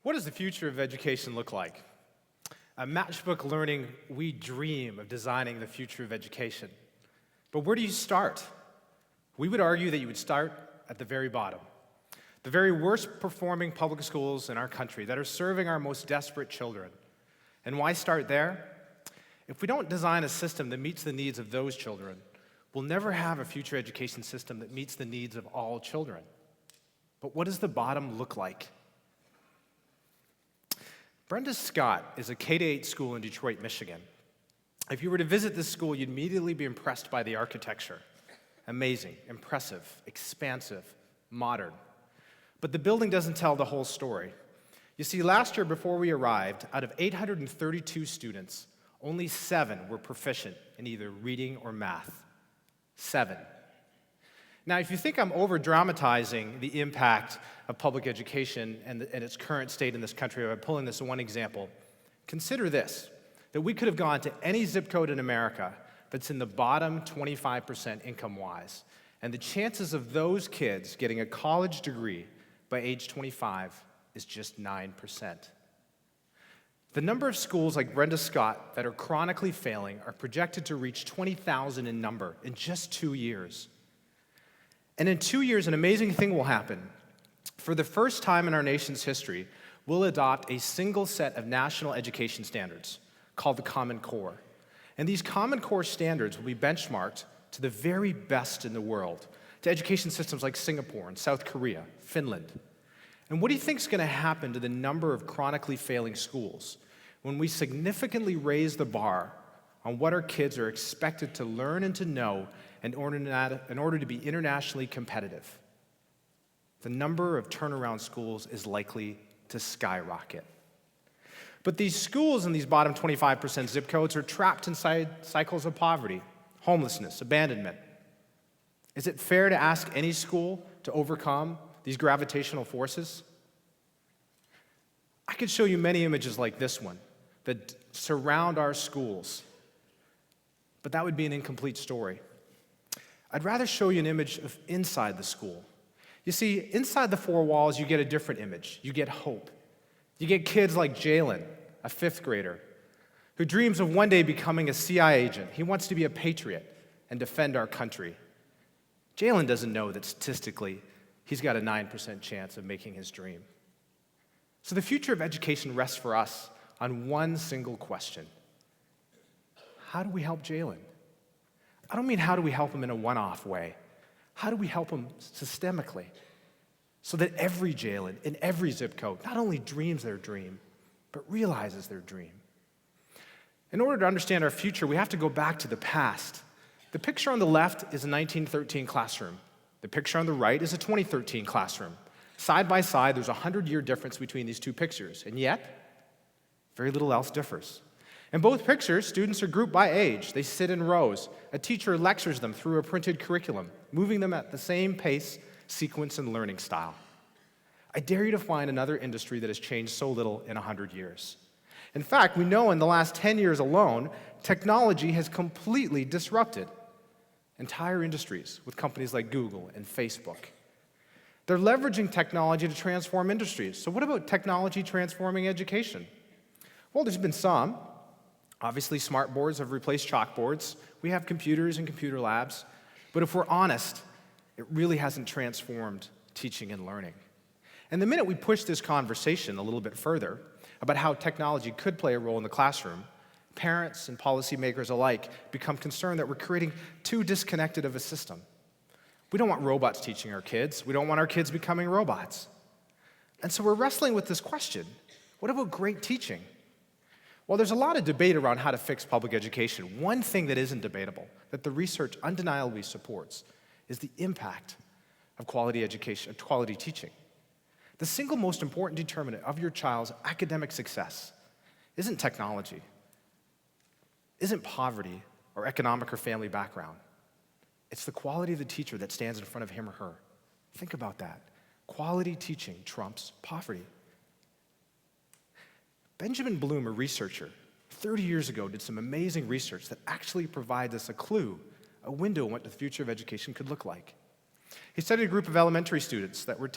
What does the future of education look like? At Matchbook Learning, we dream of designing the future of education. But where do you start? We would argue that you would start at the very bottom. The very worst performing public schools in our country that are serving our most desperate children. And why start there? If we don't design a system that meets the needs of those children, we'll never have a future education system that meets the needs of all children. But what does the bottom look like? Brenda Scott is a K-8 school in Detroit, Michigan. If you were to visit this school, you'd immediately be impressed by the architecture. Amazing, impressive, expansive, modern. But the building doesn't tell the whole story. You see, last year before we arrived, out of 832 students, only 7 were proficient in either reading or math. 7. Now, if you think I'm over-dramatizing the impact of public education and its current state in this country by pulling this one example, consider this, that we could have gone to any zip code in America that's in the bottom 25% income-wise, and the chances of those kids getting a college degree by age 25 is just 9%. The number of schools like Brenda Scott that are chronically failing are projected to reach 20,000 in number in just 2 years. And in 2 years, an amazing thing will happen. For the first time in our nation's history, we'll adopt a single set of national education standards called the Common Core. And these Common Core standards will be benchmarked to the very best in the world, to education systems like Singapore and South Korea, Finland. And what do you think is going to happen to the number of chronically failing schools when we significantly raise the bar on what our kids are expected to learn and to know in order to be internationally competitive? The number of turnaround schools is likely to skyrocket. But these schools in these bottom 25% zip codes are trapped inside cycles of poverty, homelessness, abandonment. Is it fair to ask any school to overcome these gravitational forces? I could show you many images like this one that surround our schools, but that would be an incomplete story. I'd rather show you an image of inside the school. You see, inside the 4 walls, you get a different image. You get hope. You get kids like Jalen, a 5th grader, who dreams of one day becoming a CIA agent. He wants to be a patriot and defend our country. Jalen doesn't know that statistically, he's got a 9% chance of making his dream. So the future of education rests for us on one single question. How do we help Jalen? I don't mean how do we help him in a one-off way. How do we help him systemically so that every Jalen in every zip code not only dreams their dream, but realizes their dream? In order to understand our future, we have to go back to the past. The picture on the left is a 1913 classroom. The picture on the right is a 2013 classroom. Side by side, there's a 100-year difference between these two pictures, and yet, very little else differs. In both pictures, students are grouped by age. They sit in rows. A teacher lectures them through a printed curriculum, moving them at the same pace, sequence, and learning style. I dare you to find another industry that has changed so little in 100 years. In fact, we know in the last 10 years alone, technology has completely disrupted entire industries with companies like Google and Facebook. They're leveraging technology to transform industries. So what about technology transforming education? Well, there's been some. Obviously, smart boards have replaced chalkboards. We have computers and computer labs. But if we're honest, it really hasn't transformed teaching and learning. And the minute we push this conversation a little bit further about how technology could play a role in the classroom, parents and policymakers alike become concerned that we're creating too disconnected of a system. We don't want robots teaching our kids. We don't want our kids becoming robots. And so we're wrestling with this question. What about great teaching? Well, there's a lot of debate around how to fix public education. One thing that isn't debatable, that the research undeniably supports, is the impact of quality education, of quality teaching. The single most important determinant of your child's academic success isn't technology, isn't poverty or economic or family background. It's the quality of the teacher that stands in front of him or her. Think about that. Quality teaching trumps poverty. Benjamin Bloom, a researcher, 30 years ago did some amazing research that actually provides us a clue, a window on what the future of education could look like. He studied a group of elementary students that were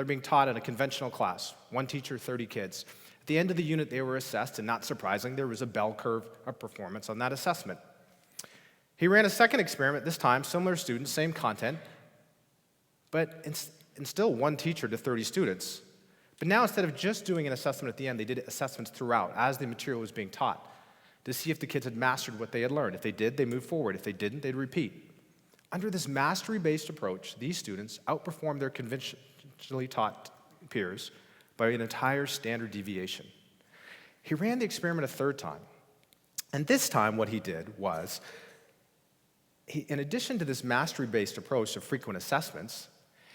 being taught in a conventional class, one teacher, 30 kids. At the end of the unit, they were assessed, and not surprising, there was a bell curve of performance on that assessment. He ran a second experiment, this time, similar students, same content, but and still one teacher to 30 students. But now, instead of just doing an assessment at the end, they did assessments throughout as the material was being taught to see if the kids had mastered what they had learned. If they did, they moved forward. If they didn't, they'd repeat. Under this mastery-based approach, these students outperformed their conventionally taught peers by an entire standard deviation. He ran the experiment a third time. And this time, what he did was, in addition to this mastery-based approach of frequent assessments,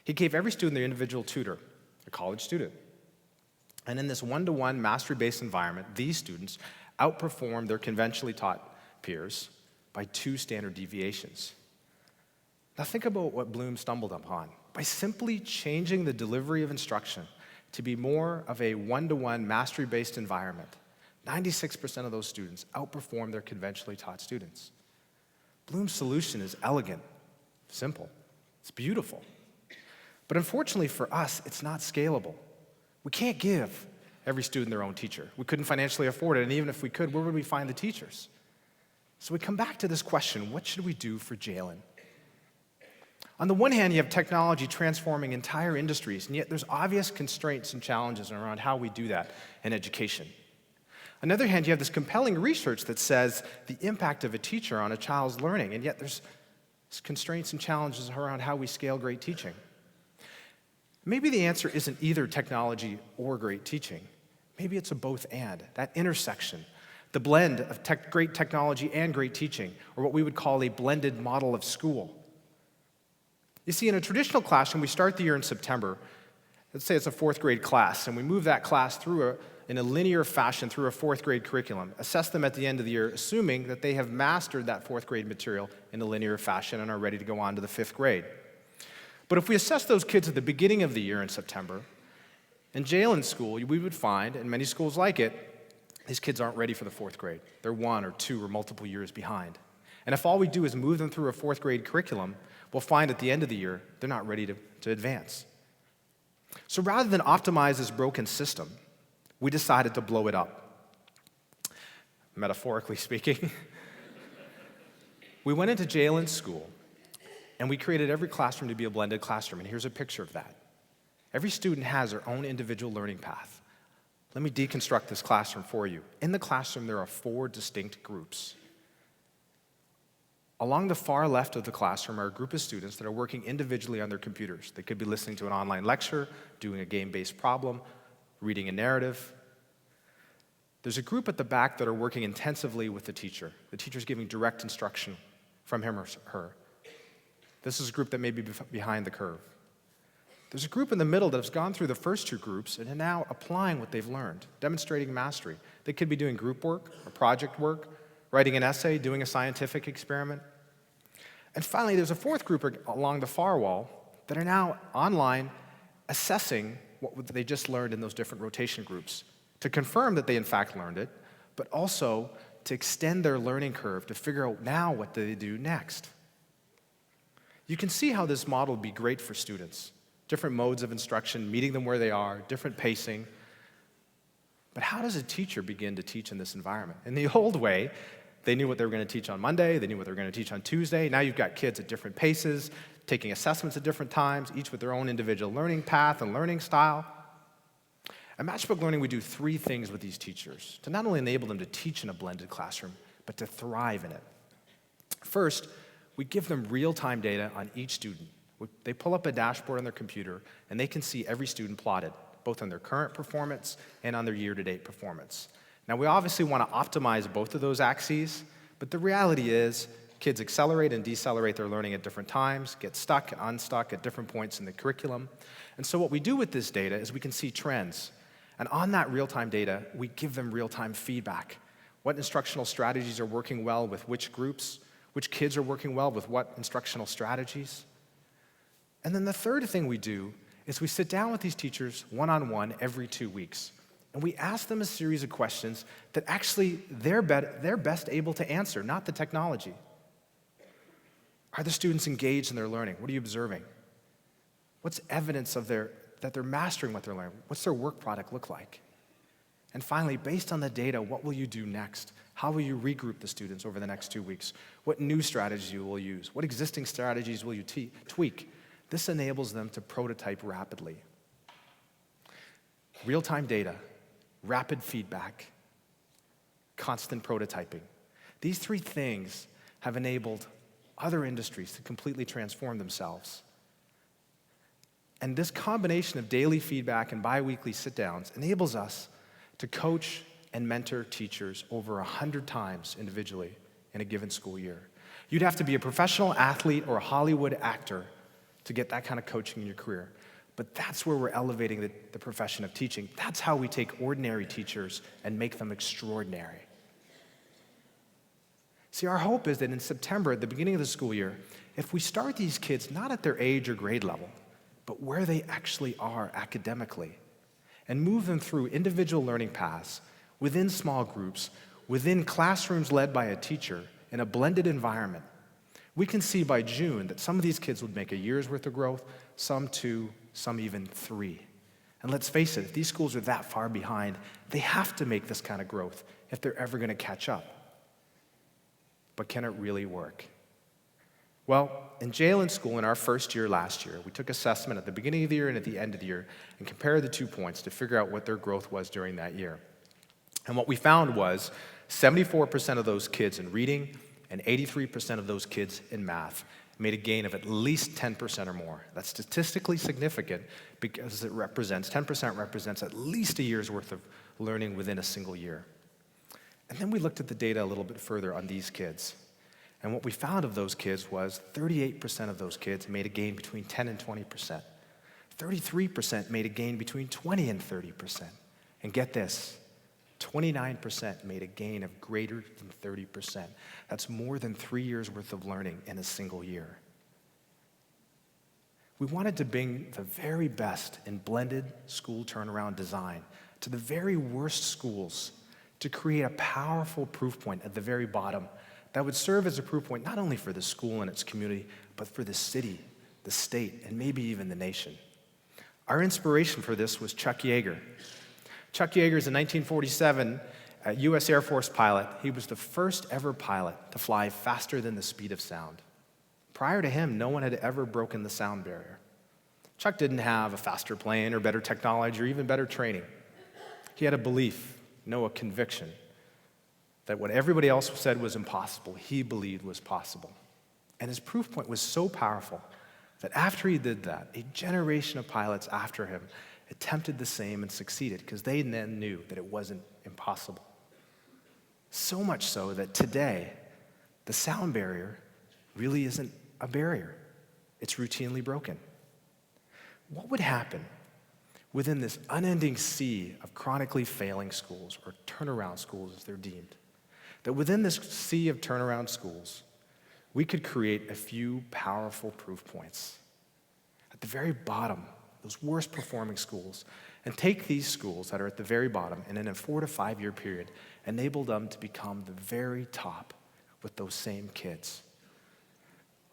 he gave every student their individual tutor, a college student. And in this one-to-one mastery-based environment, these students outperformed their conventionally taught peers by 2 standard deviations. Now think about what Bloom stumbled upon. By simply changing the delivery of instruction to be more of a one-to-one mastery-based environment, 96% of those students outperformed their conventionally taught students. Bloom's solution is elegant, simple, it's beautiful. But unfortunately for us, it's not scalable. We can't give every student their own teacher. We couldn't financially afford it, and even if we could, where would we find the teachers? So we come back to this question, what should we do for Jalen? On the one hand, you have technology transforming entire industries, and yet there's obvious constraints and challenges around how we do that in education. On the other hand, you have this compelling research that says the impact of a teacher on a child's learning, and yet there's constraints and challenges around how we scale great teaching. Maybe the answer isn't either technology or great teaching. Maybe it's a both and, that intersection, the blend of great technology and great teaching, or what we would call a blended model of school. You see, in a traditional classroom, we start the year in September. Let's say it's a 4th grade class, and we move that class through in a linear fashion through a 4th grade curriculum, assess them at the end of the year, assuming that they have mastered that 4th grade material in a linear fashion and are ready to go on to the 5th grade. But if we assess those kids at the beginning of the year in September, in Jalen's school, we would find, and many schools like it, these kids aren't ready for the 4th grade. They're 1 or 2 or multiple years behind. And if all we do is move them through a 4th grade curriculum, we'll find at the end of the year, they're not ready to advance. So rather than optimize this broken system, we decided to blow it up. Metaphorically speaking. We went into Jalen's school, and we created every classroom to be a blended classroom, and here's a picture of that. Every student has their own individual learning path. Let me deconstruct this classroom for you. In the classroom, there are 4 distinct groups. Along the far left of the classroom are a group of students that are working individually on their computers. They could be listening to an online lecture, doing a game-based problem, reading a narrative. There's a group at the back that are working intensively with the teacher. The teacher's giving direct instruction from him or her. This is a group that may be behind the curve. There's a group in the middle that has gone through the first 2 groups and are now applying what they've learned, demonstrating mastery. They could be doing group work or project work, writing an essay, doing a scientific experiment. And finally, there's a 4th group along the far wall that are now online assessing what they just learned in those different rotation groups to confirm that they in fact learned it, but also to extend their learning curve to figure out now what do they do next. You can see how this model would be great for students. Different modes of instruction, meeting them where they are, different pacing. But how does a teacher begin to teach in this environment? In the old way, they knew what they were going to teach on Monday, they knew what they were going to teach on Tuesday. Now you've got kids at different paces, taking assessments at different times, each with their own individual learning path and learning style. At Matchbook Learning, we do 3 things with these teachers to not only enable them to teach in a blended classroom, but to thrive in it. First, we give them real-time data on each student. They pull up a dashboard on their computer, and they can see every student plotted, both on their current performance and on their year-to-date performance. Now, we obviously want to optimize both of those axes, but the reality is kids accelerate and decelerate their learning at different times, get stuck and unstuck at different points in the curriculum. And so what we do with this data is we can see trends. And on that real-time data, we give them real-time feedback. What instructional strategies are working well with which groups? which kids are working well with what instructional strategies. And then the third thing we do is we sit down with these teachers one-on-one every 2 weeks, and we ask them a series of questions that actually they're best able to answer, not the technology. Are the students engaged in their learning? What are you observing? What's evidence of that they're mastering what they're learning? What's their work product look like? And finally, based on the data, what will you do next? How will you regroup the students over the next 2 weeks? What new strategies you will use? What existing strategies will you tweak? This enables them to prototype rapidly. Real-time data, rapid feedback, constant prototyping. These three things have enabled other industries to completely transform themselves. And this combination of daily feedback and bi-weekly sit-downs enables us to coach and mentor teachers over 100 times individually in a given school year. You'd have to be a professional athlete or a Hollywood actor to get that kind of coaching in your career. But that's where we're elevating the profession of teaching. That's how we take ordinary teachers and make them extraordinary. See, our hope is that in September, at the beginning of the school year, if we start these kids not at their age or grade level, but where they actually are academically, and move them through individual learning paths, within small groups, within classrooms led by a teacher, in a blended environment, we can see by June that some of these kids would make a year's worth of growth, some 2, some even 3. And let's face it, if these schools are that far behind, they have to make this kind of growth if they're ever going to catch up. But can it really work? Well, in Jalen School in our first year last year, we took assessment at the beginning of the year and at the end of the year and compared the 2 points to figure out what their growth was during that year. And what we found was 74% of those kids in reading and 83% of those kids in math made a gain of at least 10% or more. That's statistically significant because 10% represents at least a year's worth of learning within a single year. And then we looked at the data a little bit further on these kids. And what we found of those kids was 38% of those kids made a gain between 10 and 20%. 33% made a gain between 20 and 30%. And get this, 29% made a gain of greater than 30%. That's more than 3 years' worth of learning in a single year. We wanted to bring the very best in blended school turnaround design to the very worst schools to create a powerful proof point at the very bottom that would serve as a proof point not only for the school and its community, but for the city, the state, and maybe even the nation. Our inspiration for this was Chuck Yeager. Chuck Yeager is a 1947 U.S. Air Force pilot. He was the first ever pilot to fly faster than the speed of sound. Prior to him, no one had ever broken the sound barrier. Chuck didn't have a faster plane or better technology or even better training. He had a belief, no, a conviction, that what everybody else said was impossible, he believed was possible. And his proof point was so powerful that after he did that, a generation of pilots after him attempted the same and succeeded because they then knew that it wasn't impossible. So much so that today, the sound barrier really isn't a barrier. It's routinely broken. What would happen within this unending sea of chronically failing schools, or turnaround schools as they're deemed? That within this sea of turnaround schools, we could create a few powerful proof points at the very bottom, those worst performing schools, and take these schools that are at the very bottom and in a 4 to 5 year period, enable them to become the very top with those same kids.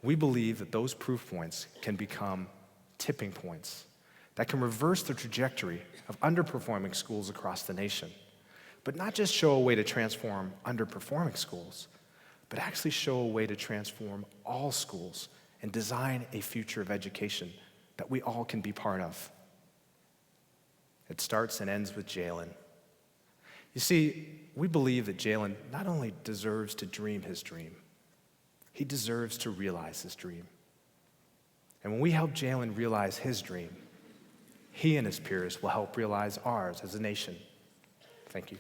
We believe that those proof points can become tipping points that can reverse the trajectory of underperforming schools across the nation. But not just show a way to transform underperforming schools, but actually show a way to transform all schools and design a future of education that we all can be part of. It starts and ends with Jalen. You see, we believe that Jalen not only deserves to dream his dream, he deserves to realize his dream. And when we help Jalen realize his dream, he and his peers will help realize ours as a nation. Thank you.